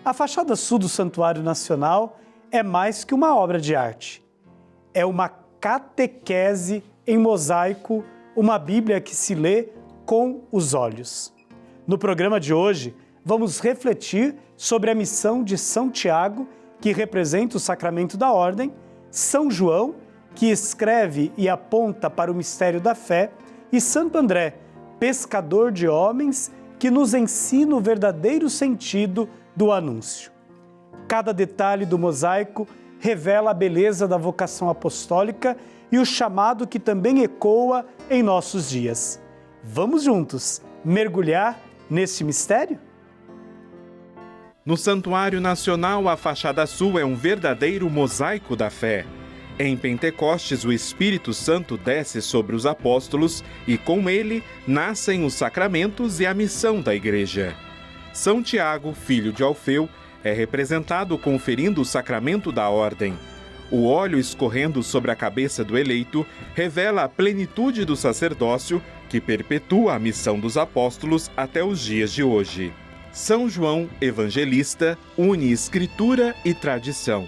A fachada sul do Santuário Nacional é mais que uma obra de arte. É uma catequese em mosaico, uma Bíblia que se lê com os olhos. No programa de hoje, vamos refletir sobre a missão de São Tiago, que representa o sacramento da ordem, São João, que escreve e aponta para o mistério da fé, e Santo André, pescador de homens, que nos ensina o verdadeiro sentido do anúncio. Cada detalhe do mosaico revela a beleza da vocação apostólica e o chamado que também ecoa em nossos dias. Vamos juntos mergulhar neste mistério? No Santuário Nacional, a fachada sul é um verdadeiro mosaico da fé. Em Pentecostes, o Espírito Santo desce sobre os apóstolos e, com ele, nascem os sacramentos e a missão da Igreja. São Tiago, filho de Alfeu, é representado conferindo o sacramento da ordem. O óleo escorrendo sobre a cabeça do eleito revela a plenitude do sacerdócio que perpetua a missão dos apóstolos até os dias de hoje. São João, evangelista, une escritura e tradição.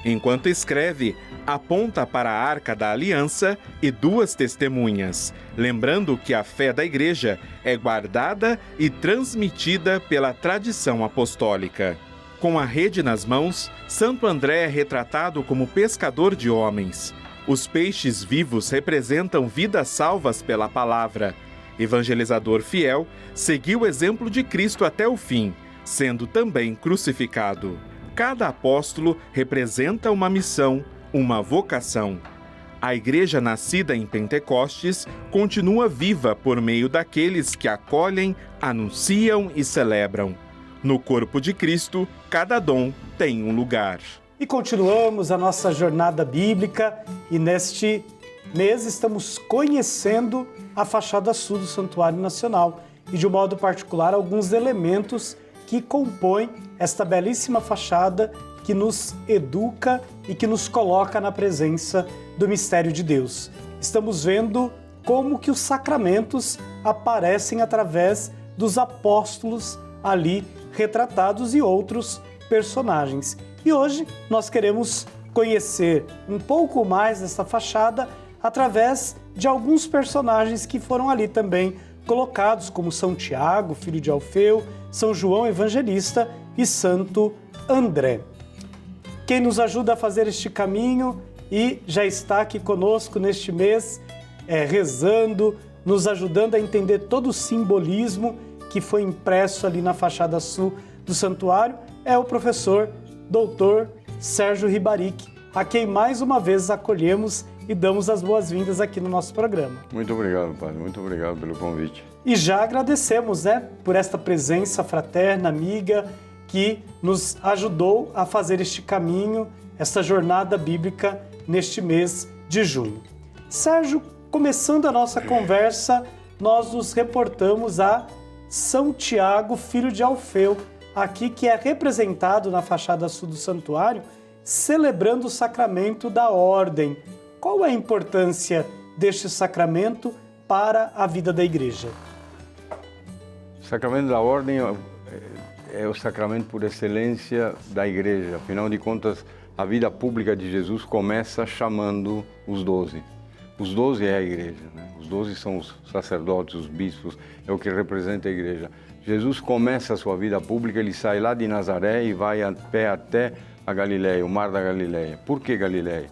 Enquanto escreve, aponta para a Arca da Aliança e duas testemunhas, lembrando que a fé da Igreja é guardada e transmitida pela tradição apostólica. Com a rede nas mãos, Santo André é retratado como pescador de homens. Os peixes vivos representam vidas salvas pela palavra. Evangelizador fiel, seguiu o exemplo de Cristo até o fim, sendo também crucificado. Cada apóstolo representa uma missão, uma vocação. A Igreja nascida em Pentecostes continua viva por meio daqueles que acolhem, anunciam e celebram. No corpo de Cristo, cada dom tem um lugar. E continuamos a nossa jornada bíblica e neste mês estamos conhecendo a fachada sul do Santuário Nacional e, de um modo particular, alguns elementos que compõem esta belíssima fachada que nos educa e que nos coloca na presença do mistério de Deus. Estamos vendo como que os sacramentos aparecem através dos apóstolos ali retratados e outros personagens. E hoje nós queremos conhecer um pouco mais dessa fachada através de alguns personagens que foram ali também colocados, como São Tiago, filho de Alfeu, São João Evangelista e Santo André. Quem nos ajuda a fazer este caminho e já está aqui conosco neste mês, rezando, nos ajudando a entender todo o simbolismo que foi impresso ali na fachada sul do santuário, é o professor Dr. Sérgio Ribaric, a quem mais uma vez acolhemos e damos as boas-vindas aqui no nosso programa. Muito obrigado, padre. Muito obrigado pelo convite. E já agradecemos, por esta presença fraterna, amiga, que nos ajudou a fazer este caminho, esta jornada bíblica neste mês de junho. Sérgio, começando a nossa conversa, nós nos reportamos a São Tiago, filho de Alfeu, aqui que é representado na fachada sul do santuário, celebrando o sacramento da ordem. Qual é a importância deste sacramento para a vida da Igreja? O sacramento da ordem é o sacramento por excelência da Igreja. Afinal de contas, a vida pública de Jesus começa chamando os 12. Os 12 é a Igreja, né? Os 12 são os sacerdotes, os bispos, é o que representa a Igreja. Jesus começa a sua vida pública, ele sai lá de Nazaré e vai a pé até a Galileia, o Mar da Galileia. Por que Galileia?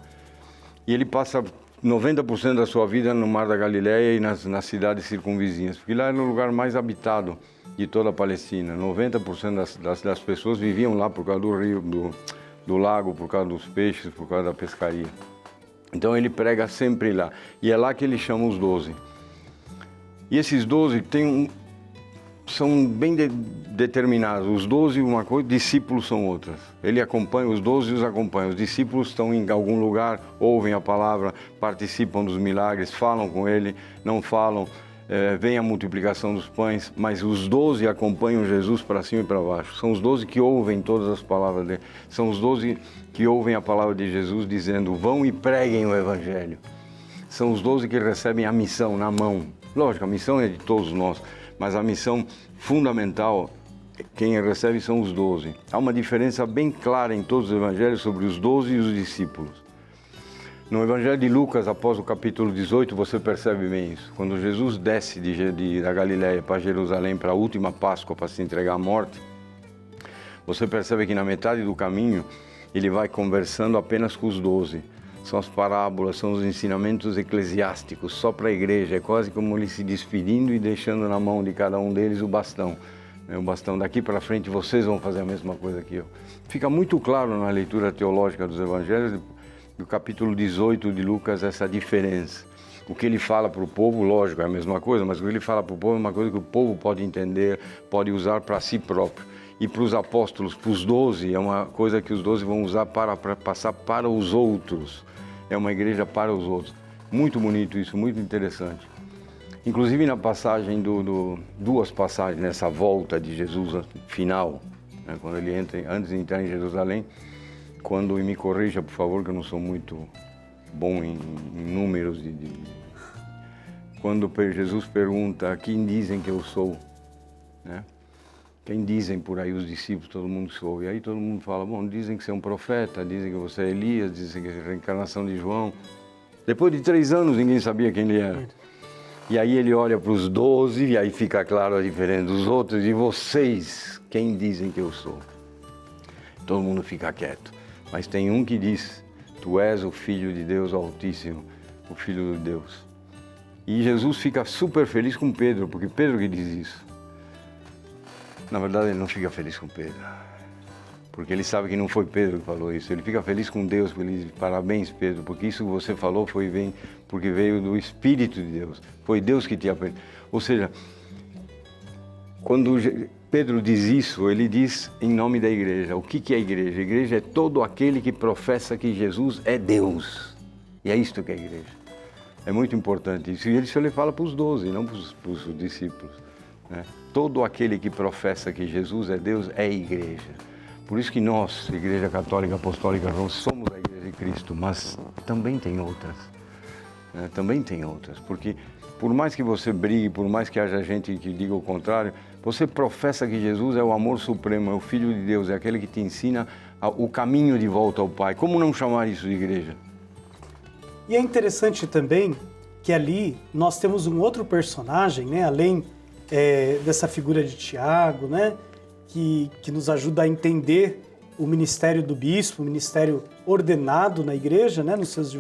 E ele passa 90% da sua vida no Mar da Galileia e nas cidades circunvizinhas, porque lá era o lugar mais habitado de toda a Palestina. 90% das pessoas viviam lá por causa do rio, do lago, por causa dos peixes, por causa da pescaria. Então ele prega sempre lá, e é lá que ele chama os 12. E esses 12 são bem determinados. Os 12 uma coisa, discípulos são outras. Ele acompanha, os 12 os acompanham. Os discípulos estão em algum lugar, ouvem a palavra, participam dos milagres, falam com ele, não falam, vem a multiplicação dos pães, mas os 12 acompanham Jesus para cima e para baixo. São os 12 que ouvem todas as palavras dele. São os 12 que ouvem a palavra de Jesus dizendo, vão e preguem o Evangelho. São os 12 que recebem a missão na mão. Lógico, a missão é de todos nós, mas a missão fundamental quem recebe são os 12. Há uma diferença bem clara em todos os evangelhos sobre os 12 e os discípulos. No Evangelho de Lucas, após o capítulo 18, você percebe bem isso. Quando Jesus desce da Galileia para Jerusalém para a última Páscoa, para se entregar à morte, você percebe que na metade do caminho ele vai conversando apenas com os 12. São as parábolas, são os ensinamentos eclesiásticos, só para a igreja. É quase como ele se despedindo e deixando na mão de cada um deles o bastão. O bastão daqui para frente, vocês vão fazer a mesma coisa que eu. Fica muito claro na leitura teológica dos evangelhos, no capítulo 18 de Lucas, essa diferença. O que ele fala para o povo, lógico, é a mesma coisa, mas o que ele fala para o povo é uma coisa que o povo pode entender, pode usar para si próprio. E para os apóstolos, para os 12, é uma coisa que os 12 vão usar para passar para os outros. É uma igreja para os outros. Muito bonito isso, muito interessante. Inclusive na passagem, duas passagens, nessa volta de Jesus final, né, quando ele entra, antes de entrar em Jerusalém, quando, e me corrija, por favor, que eu não sou muito bom em números, quando Jesus pergunta, quem dizem que eu sou? Né? Quem dizem por aí os discípulos, todo mundo sou. E aí todo mundo fala, bom, dizem que você é um profeta, dizem que você é Elias, dizem que é a reencarnação de João. Depois de 3 anos ninguém sabia quem ele era. E aí ele olha para os 12 e aí fica claro a diferença dos outros. E vocês, quem dizem que eu sou? Todo mundo fica quieto. Mas tem um que diz, tu és o Filho de Deus Altíssimo, o Filho de Deus. E Jesus fica super feliz com Pedro, porque Pedro que diz isso. Na verdade, ele não fica feliz com Pedro, porque ele sabe que não foi Pedro que falou isso. Ele fica feliz com Deus, porque ele diz, parabéns, Pedro, porque isso que você falou porque veio do Espírito de Deus. Foi Deus que te apertou. Ou seja, quando Pedro diz isso, ele diz em nome da igreja. O que é a igreja? A igreja é todo aquele que professa que Jesus é Deus. E é isto que é a igreja. É muito importante isso. E ele fala para os 12, não para os discípulos. Né? Todo aquele que professa que Jesus é Deus é a igreja. Por isso que nós, Igreja Católica Apostólica Romana, somos a Igreja de Cristo, mas também tem outras. Né? Também tem outras, porque por mais que você brigue, por mais que haja gente que diga o contrário, você professa que Jesus é o amor supremo, é o Filho de Deus, é aquele que te ensina o caminho de volta ao Pai. Como não chamar isso de igreja? E é interessante também que ali nós temos um outro personagem, né, além dessa figura de Tiago, né, que nos ajuda a entender o ministério do bispo, o ministério ordenado na igreja, né, nos seus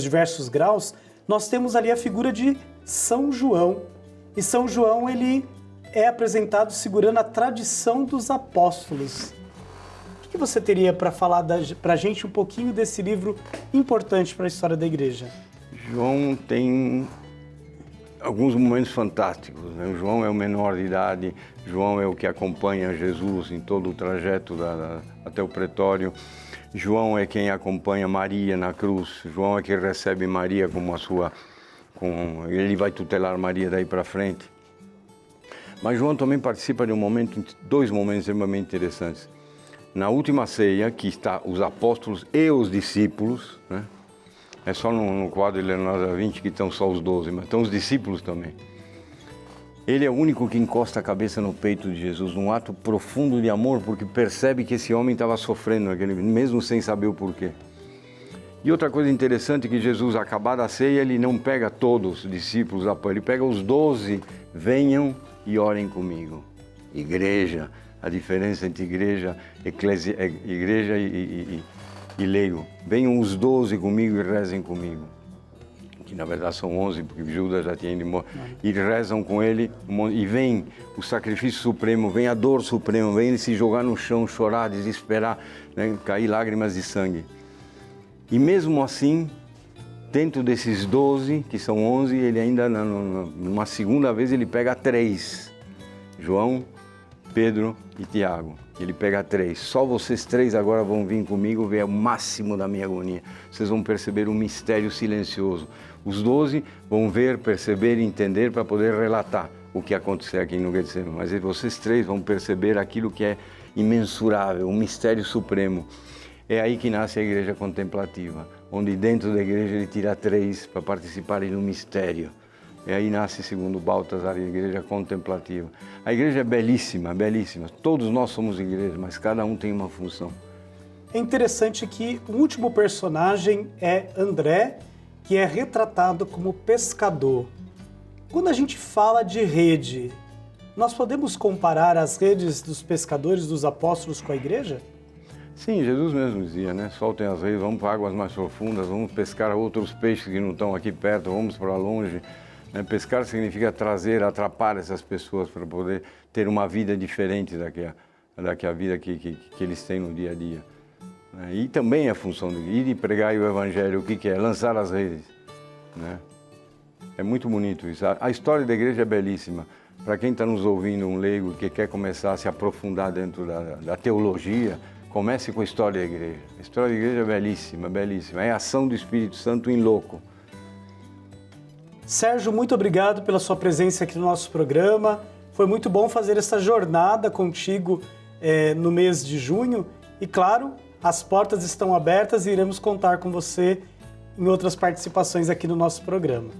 diversos graus. Nós temos ali a figura de São João. E São João, ele é apresentado segurando a tradição dos apóstolos. O que você teria para falar para a gente um pouquinho desse livro importante para a história da igreja? João tem alguns momentos fantásticos. Né? O João é o menor de idade, João é o que acompanha Jesus em todo o trajeto até o pretório. João é quem acompanha Maria na cruz. João é quem recebe Maria como a sua... ele vai tutelar Maria daí para frente. Mas João também participa de dois momentos extremamente interessantes. Na última ceia, que está os apóstolos e os discípulos, né? É só no quadro de Leonardo da Vinci que estão só os 12, mas estão os discípulos também. Ele é o único que encosta a cabeça no peito de Jesus, num ato profundo de amor, porque percebe que esse homem estava sofrendo, mesmo sem saber o porquê. E outra coisa interessante é que Jesus, acabada a ceia, ele não pega todos os discípulos, ele pega os 12, venham e orem comigo. Igreja, a diferença entre igreja e leigo. Venham os 12 comigo e rezem comigo. Que na verdade são 11, porque Judas já tinha ido embora. E rezam com ele, e vem o sacrifício supremo, vem a dor suprema, vem ele se jogar no chão, chorar, desesperar, né? Cair lágrimas de sangue. E mesmo assim, dentro desses 12, que são 11, ele ainda, numa segunda vez, ele pega 3. João, Pedro e Tiago. Ele pega 3. Só vocês 3 agora vão vir comigo ver o máximo da minha agonia. Vocês vão perceber um mistério silencioso. Os 12 vão ver, perceber e entender para poder relatar o que aconteceu aqui no Getsemane. Mas vocês 3 vão perceber aquilo que é imensurável, um mistério supremo. É aí que nasce a igreja contemplativa, onde dentro da igreja ele tira 3 para participarem do mistério. E aí nasce, segundo Baltasar, a igreja contemplativa. A igreja é belíssima, belíssima. Todos nós somos igreja, mas cada um tem uma função. É interessante que o último personagem é André, que é retratado como pescador. Quando a gente fala de rede, nós podemos comparar as redes dos pescadores, dos apóstolos com a igreja? Sim, Jesus mesmo dizia, né? Soltem as redes, vamos para águas mais profundas, vamos pescar outros peixes que não estão aqui perto, vamos para longe. Pescar significa trazer, atrapar essas pessoas para poder ter uma vida diferente da que a vida que eles têm no dia a dia. E também a função de ir e pregar o evangelho, o que é? Lançar as redes. É muito bonito isso. A história da igreja é belíssima. Para quem está nos ouvindo, um leigo que quer começar a se aprofundar dentro da teologia, comece com a história da igreja. A história da igreja é belíssima, belíssima. É a ação do Espírito Santo em loco. Sérgio, muito obrigado pela sua presença aqui no nosso programa. Foi muito bom fazer essa jornada contigo no mês de junho. E claro, as portas estão abertas e iremos contar com você em outras participações aqui no nosso programa.